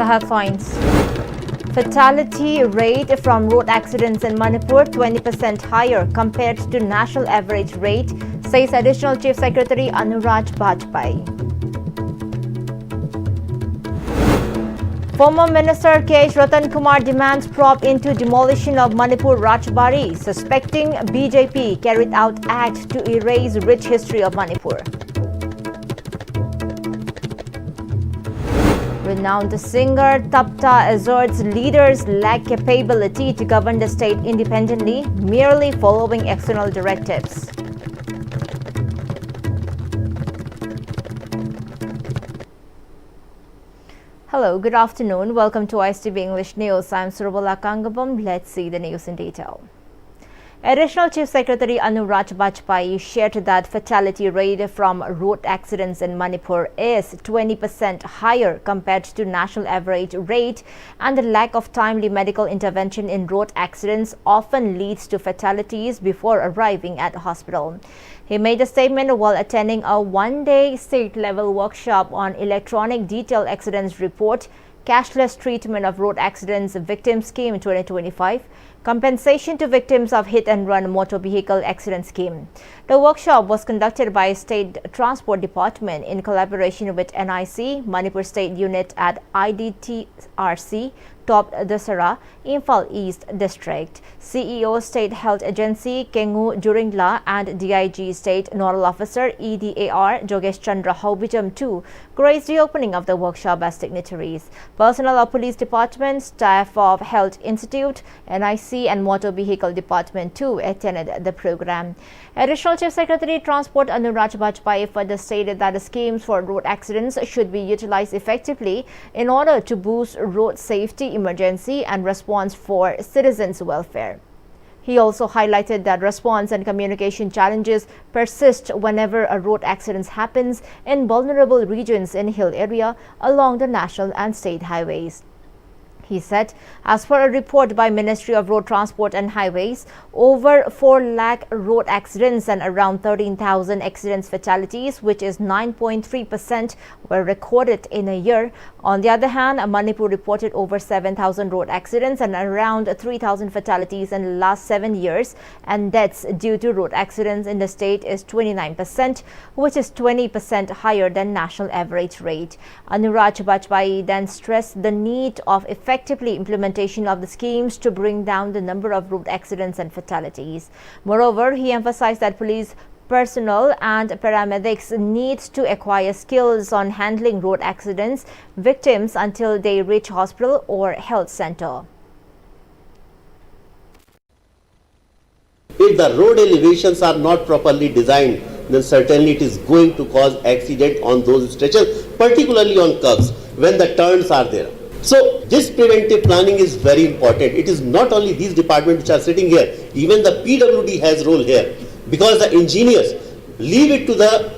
headlines. Fatality rate from road accidents in Manipur 20% higher compared to national average rate, says Additional Chief Secretary Anurag Bajpai. Former Minister K. Ratan Kumar demands probe into demolition of Manipur Rajbari, suspecting BJP carried out act to erase rich history of Manipur. Renowned singer Tapta asserts leaders lack capability to govern the state independently, merely following external directives. Hello, good afternoon. Welcome to Pm-Istv English News. I'm Surabala Kangabam. Let's see the news in detail. Additional Chief Secretary Anurag Bajpai shared that fatality rate from road accidents in Manipur is 20% higher compared to national average rate, and the lack of timely medical intervention in road accidents often leads to fatalities before arriving at the hospital. He made a statement while attending a one-day state-level workshop on electronic detailed accidents report, cashless treatment of road accidents victim scheme 2025, compensation to victims of hit-and-run motor vehicle accident scheme. The workshop was conducted by State Transport Department in collaboration with NIC, Manipur State Unit at IDTRC, Top Dasara, Imphal East District. CEO State Health Agency Kengu Juringla and DIG State Nodal Officer EDAR Jogesh Chandra Haubijam too graced the opening of the workshop as dignitaries. Personnel of Police Department, staff of Health Institute, NIC and Motor Vehicle Department too attended the program. Additional Chief Secretary Transport Anurag Bajpai further stated that the schemes for road accidents should be utilized effectively in order to boost road safety, emergency and response for citizens' welfare. He also highlighted that response and communication challenges persist whenever a road accident happens in vulnerable regions in hill area along the national and state highways. He said, as per a report by Ministry of Road Transport and Highways, over 4 lakh road accidents and around 13,000 accidents fatalities, which is 9.3%, were recorded in a year. On the other hand, Manipur reported over 7,000 road accidents and around 3,000 fatalities in the last 7 years, and deaths due to road accidents in the state is 29%, which is 20% higher than national average rate. Anurag Bajpai then stressed the need of effectively implementation of the schemes to bring down the number of road accidents and fatalities. Moreover, he emphasized that police personnel and paramedics need to acquire skills on handling road accidents victims until they reach hospital or health center. If the road elevations are not properly designed, then certainly it is going to cause accident on those stretches, particularly on curves when the turns are there. So this preventive planning is very important. It is not only these departments which are sitting here, even the PWD has role here, because the engineers leave it to the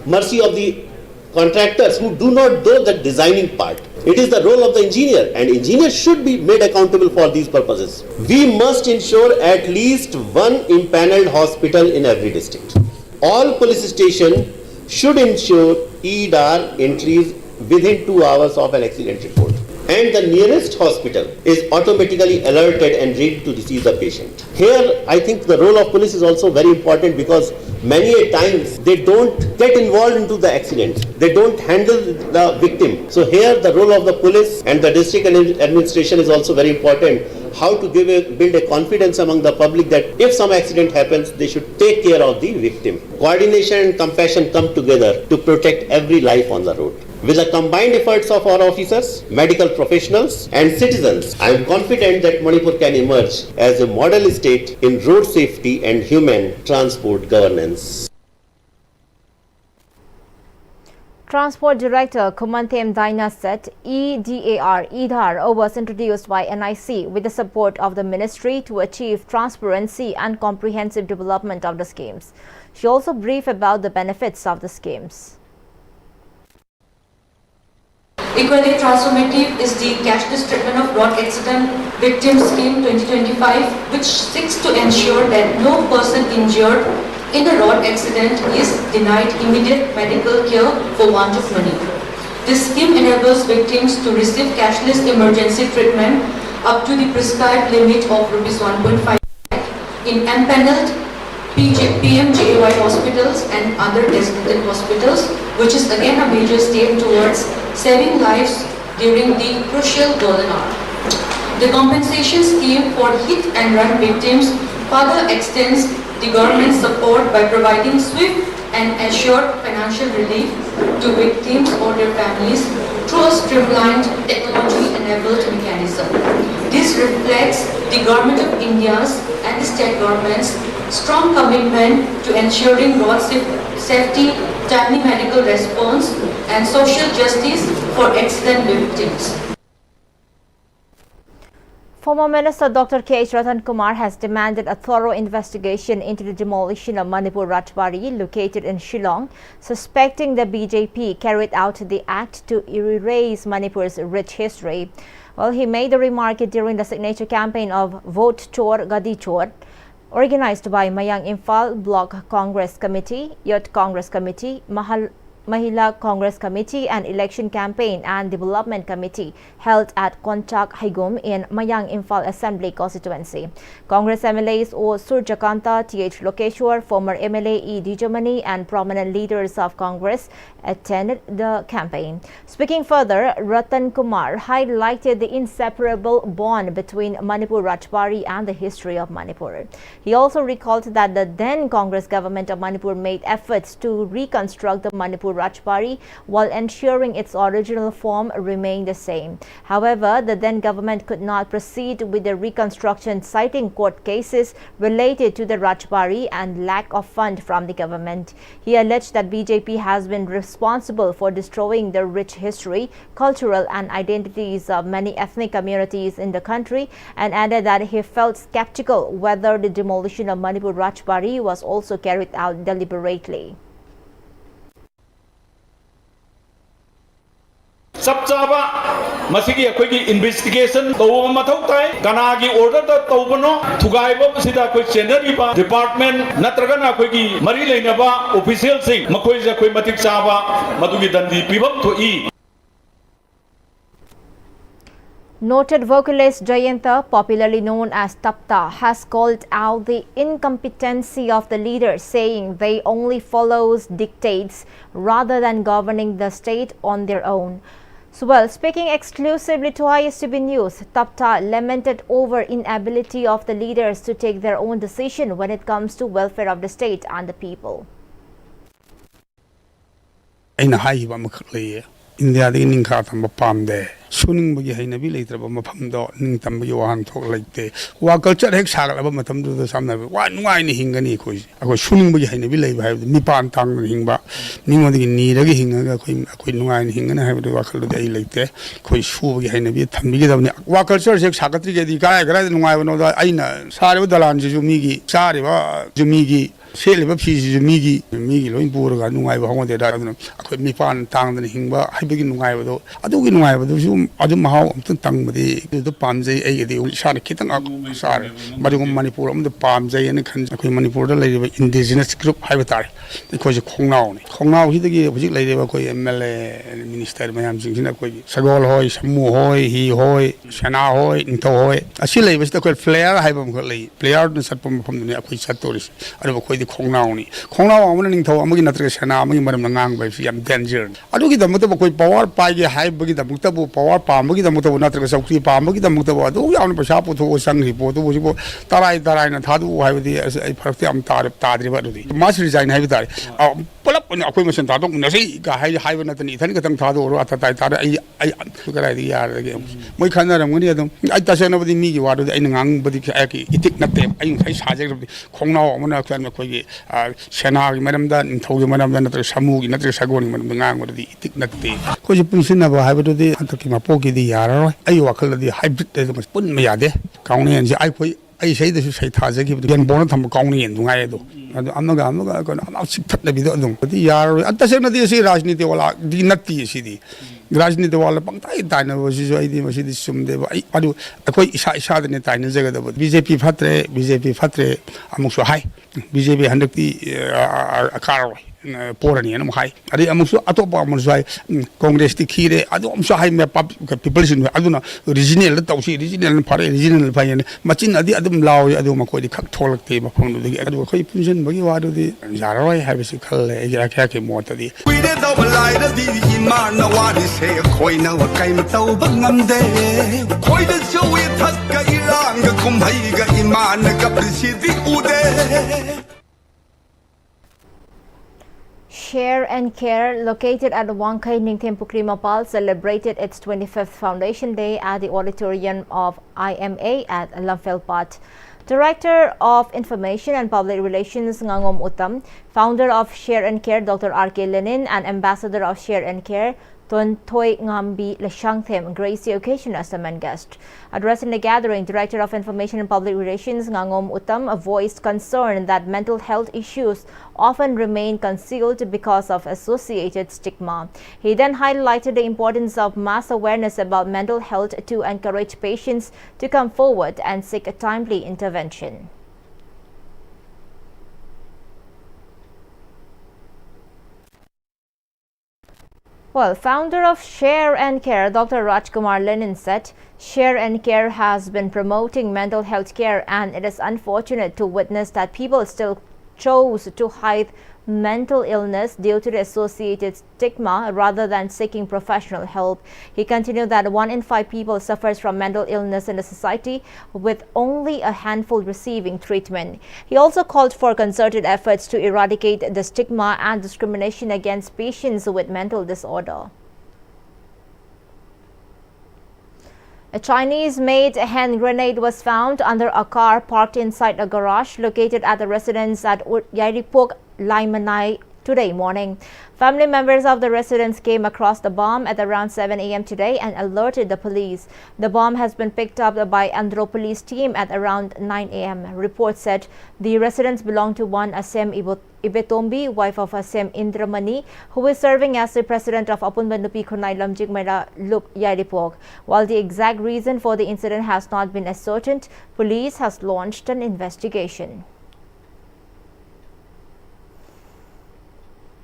mercy of the contractors who do not do the designing part. It is the role of the engineer, and engineers should be made accountable for these purposes. We must ensure at least one impaneled hospital in every district. All police stations should ensure EDAR entries within 2 hours of an accident report, and the nearest hospital is automatically alerted and ready to receive the patient. Here, I think the role of police is also very important, because many a times they don't get involved into the accident. They don't handle the victim. So here the role of the police and the district administration is also very important. How to build a confidence among the public that if some accident happens, they should take care of the victim. Coordination and compassion come together to protect every life on the road. With the combined efforts of our officers, medical professionals and citizens, I am confident that Manipur can emerge as a model state in road safety and human transport governance. Transport Director Kumantem Daina said EDAR was introduced by NIC with the support of the ministry to achieve transparency and comprehensive development of the schemes. She also briefed about the benefits of the schemes. Equally transformative is the cashless treatment of road accident victim scheme 2025, which seeks to ensure that no person injured in a road accident is denied immediate medical care for want of money. This scheme enables victims to receive cashless emergency treatment up to the prescribed limit of Rs 1.5 lakh in empaneled PMJAY hospitals and other designated hospitals, which is again a major step towards saving lives during the crucial golden hour. The compensation scheme for hit and run victims further extends the government's support by providing swift and assured financial relief to victims or their families through a streamlined technology-enabled mechanism. This reflects the Government of India's and the state government's strong commitment to ensuring road safety, timely medical response, and social justice for accident victims. Former Minister Dr. K.H. Ratan Kumar has demanded a thorough investigation into the demolition of Manipur Rajbari located in Shillong, suspecting the BJP carried out the act to erase Manipur's rich history. Well, he made the remark during the signature campaign of Vote Chor Gadi Chor, organized by Mayang Imphal Block Congress Committee, Youth Congress Committee, Mahila Congress Committee and Election Campaign and Development Committee held at Konchak Haigum in Mayang Imphal Assembly Constituency. Congress MLAs O Surjakanta, T.H. Lokeshwar, former MLA E. Dijamani and prominent leaders of Congress attended the campaign. Speaking further, Ratan Kumar highlighted the inseparable bond between Manipur Rajbari and the history of Manipur. He also recalled that the then Congress government of Manipur made efforts to reconstruct the Manipur Rajbari while ensuring its original form remained the same. However, the then government could not proceed with the reconstruction, citing court cases related to the Rajbari and lack of fund from the government. He alleged that BJP has been responsible for destroying the rich history, cultural and identities of many ethnic communities in the country, and added that he felt skeptical whether the demolition of Manipur Rajbari was also carried out deliberately. Sabchaba masigi akhoi investigation tawba mathau tai kanagi order ta tawbano thugaiba sida akhoi chenariba department natragana akhoi gi mari leinaba official sing makhoi ja akhoi matik chaba madugi dandi pibam thoi. Noted vocalist Jayanta, popularly known as Tapta, has called out the incompetency of the leaders, saying they only follows dictates rather than governing the state on their own. So, well, speaking exclusively to ISTB News, Tapta lamented over inability of the leaders to take their own decision when it comes to welfare of the state and the people. India the Ninkatam Pamde, Suning Bugi Hinabi later of Mapamdo, Nintam Yohan talk like the Wakulture Hexar about Matam to the summer. One wine hingani quiz. I was Suning Bugi Hinabi, I have the Nipan tongue hingba, Nimodi need a hinga, a queen wine hinga, have the Wakal day like the quiz Shu Hinabi, Tamigam, Wakulture Hexakatri, the guy, and why know that I know, Sari with the lunch, Jumigi, Sari, Jumigi. Sale of pieces of Migi, Loinburg, no I wanted that. I could me find tongue and hingba. I begin why with I do in why with Zoom. I don't know how to tongue with the Panze, the old Shari kitten up. Sorry, but you Manipur the Palmze and the country Manipur, the lady indigenous group habitat because you Kong he the gave lady of MLA Minister Mayam Sagol Hoy, Samu Hoy, he Hoy, Shana Hoy, Into Hoy. A silly was the called Flair, I have play out the Sapum from the Aquisatoris. I don't know. Kongnao Kongnao winning to Amagi Natrishana, Madam Nang by Fiam Danger. I do get the Mutabu power, Pai, high Buggy the Mutabu power, Pamagi the Mutabu Natrasaki, Pamagi the Mutabu, do on Pashapo to Sang report, Tarai Tarai and Tadu, have the Perfiam Tadri, much resign habitat. Pull up on acquisition Tadu, Nasi, high with Nathan, Tankatam Tadu, Ratata, I look at the yard again. We cannot them. I touch another me, you are the Engang, but it take not them. I say, Kongnao, when I can. Shana, Madam Dan, told you Madam Dan, Samu, Natri Sagoni, Madam with the Tignati. Because you put in about hybrid day, I'm talking about Poki the Yara, I walk the hybrid that was put in me ade, County and I say this is a Tazi, give the Bonnetam County and Dungaedo. I'm not going to put the video. The Yara, at the same time, Rajni, the Nati city. Rajni the wall upon Dina was his idea, was it some day. I do a quite shot in the time. BJP Fatre, among so high. BJP 100 a car. porani anam hai adi amusu atopa amusai congress ti khire adu amsa hai me people sin aduna regional tawsi regional phare regional phayane machin adi adum law adu ma koi khak tholak te ma phang du adu khoi punjin bagi wa du di jaroi ha bisi khal ya kya ke mot di kuide daw lai da di iman na wa di se khoi na wa kai ma taw bangam de khoi da chui thak ka irang ga kum bhai ga iman ka prisi di ude. Share and Care, located at Wangkai Ningthem Pukrimapal, celebrated its 25th Foundation Day at the auditorium of IMA at Lamfelpat. Director of Information and Public Relations Ngangom Uttam, founder of Share and Care Dr. R.K. Lenin, and ambassador of Share and Care Ton Toy Ngambi Lashangthem graced the occasion as the main guest. Addressing the gathering, Director of Information and Public Relations Ngangom Uttam voiced concern that mental health issues often remain concealed because of associated stigma. He then highlighted the importance of mass awareness about mental health to encourage patients to come forward and seek a timely intervention. Well, founder of Share and Care, Dr. Rajkumar Lenin said, Share and Care has been promoting mental health care, and it is unfortunate to witness that people still chose to hide mental illness due to the associated stigma rather than seeking professional help. He continued that 1 in 5 people suffers from mental illness in the society, with only a handful receiving treatment. He also called for concerted efforts to eradicate the stigma and discrimination against patients with mental disorder. A Chinese-made hand grenade was found under a car parked inside a garage located at the residence at Yairipok, Laimanai today morning. Family members of the residents came across the bomb at around 7 a.m. today and alerted the police. The bomb has been picked up by Andhra police team at around 9 a.m. Reports said the residents belong to one Asem Ibetombi, wife of Asem Indramani, who is serving as the president of Apunbandupi Khunai Lamjik Mera Lup Yairipok. While the exact reason for the incident has not been ascertained, police has launched an investigation.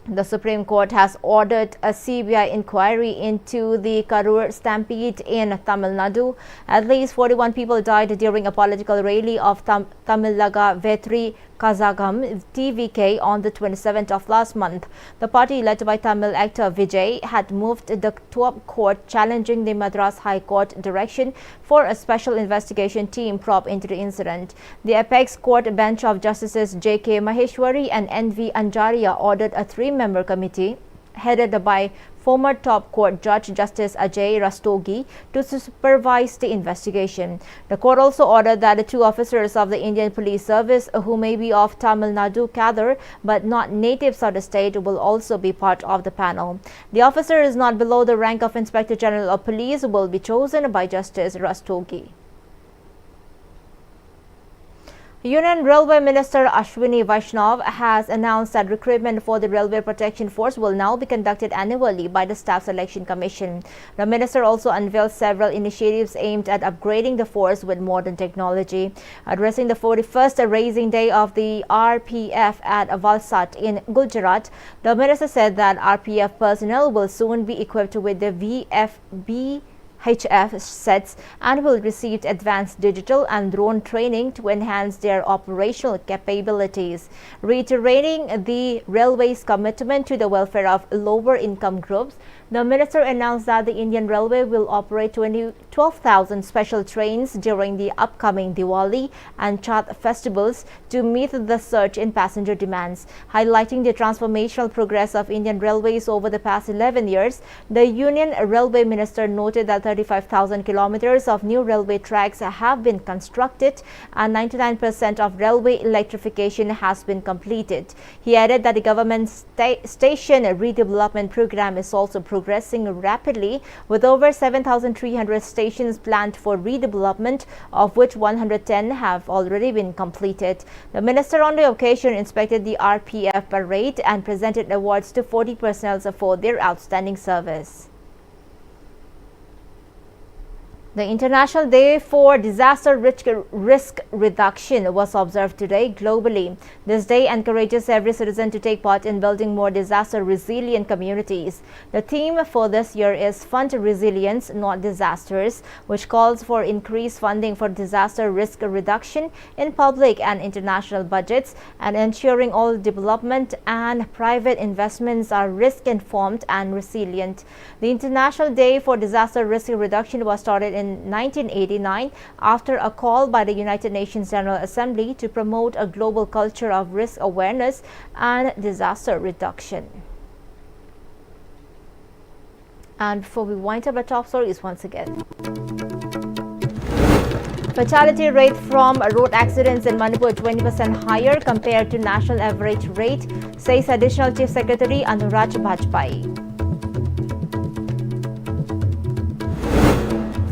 The Supreme Court has ordered a CBI inquiry into the Karur stampede in Tamil Nadu. At least 41 people died during a political rally of Tamilaga Vetri Kazagam TVK on the 27th of last month. The party led by Tamil actor Vijay had moved the top court challenging the Madras High Court direction for a special investigation team probe into the incident. The apex court bench of Justices J.K. Maheshwari and N.V. Anjaria ordered a 3-member committee headed by former top court judge Justice Ajay Rastogi to supervise the investigation. The court also ordered that the 2 officers of the Indian Police Service, who may be of Tamil Nadu cadre but not natives of the state, will also be part of the panel. The officer is not below the rank of Inspector General of Police, will be chosen by Justice Rastogi. Union Railway Minister Ashwini Vaishnav has announced that recruitment for the Railway Protection Force will now be conducted annually by the Staff Selection Commission. The minister also unveiled several initiatives aimed at upgrading the force with modern technology. Addressing the 41st raising day of the RPF at Valsad in Gujarat, the minister said that RPF personnel will soon be equipped with the VFB HF sets and will receive advanced digital and drone training to enhance their operational capabilities. Reiterating the railway's commitment to the welfare of lower income groups, the minister announced that the Indian Railway will operate 12,000 special trains during the upcoming Diwali and Chhath festivals to meet the surge in passenger demands. Highlighting the transformational progress of Indian Railways over the past 11 years, the Union Railway Minister noted that 35,000 kilometers of new railway tracks have been constructed and 99% of railway electrification has been completed. He added that the government station redevelopment program is also progressing rapidly, with over 7,300 stations planned for redevelopment, of which 110 have already been completed. The minister on the occasion inspected the RPF parade and presented awards to 40 personnel for their outstanding service. The International Day for Disaster Risk Reduction was observed today globally. This day encourages every citizen to take part in building more disaster-resilient communities. The theme for this year is Fund Resilience, Not Disasters, which calls for increased funding for disaster risk reduction in public and international budgets and ensuring all development and private investments are risk-informed and resilient. The International Day for Disaster Risk Reduction was started in 1989 after a call by the United Nations General Assembly to promote a global culture of risk awareness and disaster reduction. And before we wind up our top stories once again. Fatality rate from road accidents in Manipur 20% higher compared to national average rate, says Additional Chief Secretary Anurag Bajpai.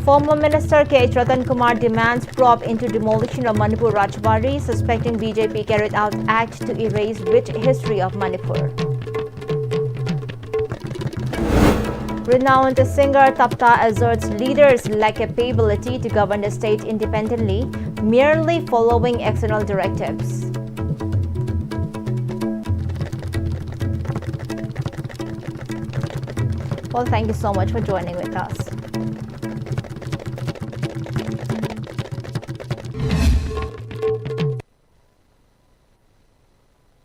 Former Minister K.H. Ratan Kumar demands probe into demolition of Manipur Rajbari, suspecting BJP carried out act to erase rich history of Manipur. Renowned singer Tapta asserts leaders lack capability to govern the state independently, merely following external directives. Well, thank you so much for joining with us.